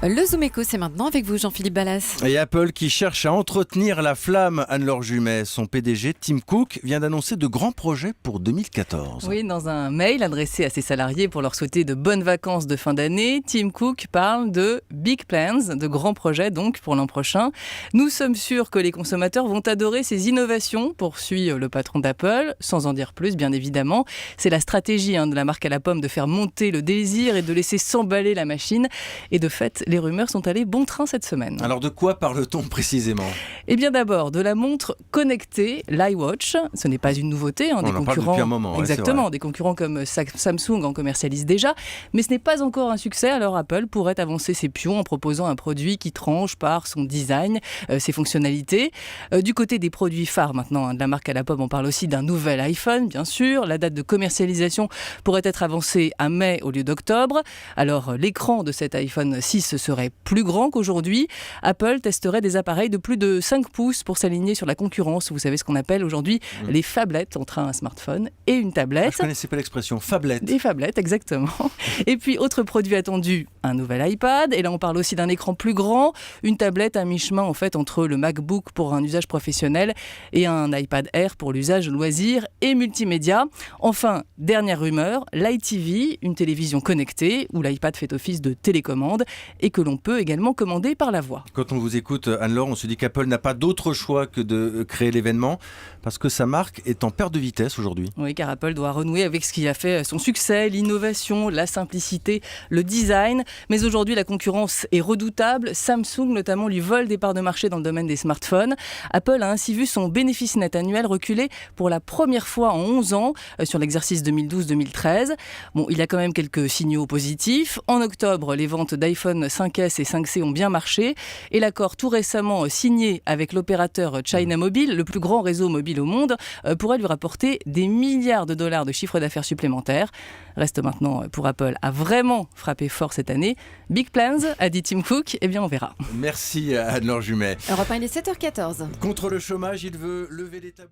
Le Zoom Echo, c'est maintenant avec vous, Jean-Philippe Ballas. Et Apple qui cherche à entretenir la flamme, Anne-Laure Jumet. Son PDG, Tim Cook, vient d'annoncer de grands projets pour 2014. Oui, dans un mail adressé à ses salariés pour leur souhaiter de bonnes vacances de fin d'année, Tim Cook parle de big plans, de grands projets donc pour l'an prochain. Nous sommes sûrs que les consommateurs vont adorer ces innovations, poursuit le patron d'Apple, sans en dire plus bien évidemment. C'est la stratégie de la marque à la pomme de faire monter le désir et de laisser s'emballer la machine. Et de fait, les rumeurs sont allées bon train cette semaine. Alors de quoi parle-t-on précisément ? Eh bien d'abord, de la montre connectée, l'iWatch. Ce n'est pas une nouveauté, On des en parle concurrents. depuis un moment. Exactement, des concurrents comme Samsung en commercialisent déjà. Mais ce n'est pas encore un succès, alors Apple pourrait avancer ses pions en proposant un produit qui tranche par son design, ses fonctionnalités. Du côté des produits phares maintenant, de la marque à la pomme, on parle aussi d'un nouvel iPhone, bien sûr. La date de commercialisation pourrait être avancée à mai au lieu d'octobre. Alors l'écran de cet iPhone 6 serait plus grand qu'aujourd'hui. Apple testerait des appareils de plus de 5 pouces pour s'aligner sur la concurrence. Vous savez ce qu'on appelle aujourd'hui les phablettes entre un smartphone et une tablette. Je ne connaissais pas l'expression phablette. Des phablettes, exactement. Et puis, autre produit attendu, un nouvel iPad. Et là, on parle aussi d'un écran plus grand, une tablette à mi-chemin en fait entre le MacBook pour un usage professionnel et un iPad Air pour l'usage loisir et multimédia. Enfin, dernière rumeur, l'iTV, une télévision connectée où l'iPad fait office de télécommande et que l'on peut également commander par la voix. Quand on vous écoute, Anne-Laure, on se dit qu'Apple n'a pas d'autre choix que de créer l'événement parce que sa marque est en perte de vitesse aujourd'hui. Oui, car Apple doit renouer avec ce qui a fait son succès, l'innovation, la simplicité, le design. Mais aujourd'hui, la concurrence est redoutable. Samsung, notamment, lui vole des parts de marché dans le domaine des smartphones. Apple a ainsi vu son bénéfice net annuel reculer pour la première fois en 11 ans sur l'exercice 2012-2013. Bon, il y a quand même quelques signaux positifs. En octobre, les ventes d'iPhone 5S et 5C ont bien marché. Et l'accord tout récemment signé avec l'opérateur China Mobile, le plus grand réseau mobile au monde, pourrait lui rapporter des milliards de dollars de chiffre d'affaires supplémentaires. Reste maintenant pour Apple à vraiment frapper fort cette année. Big plans, a dit Tim Cook, eh bien on verra. Merci Anne-Laure Jumet. Europe 1, il est 7h14. Contre le chômage, il veut lever les tabous.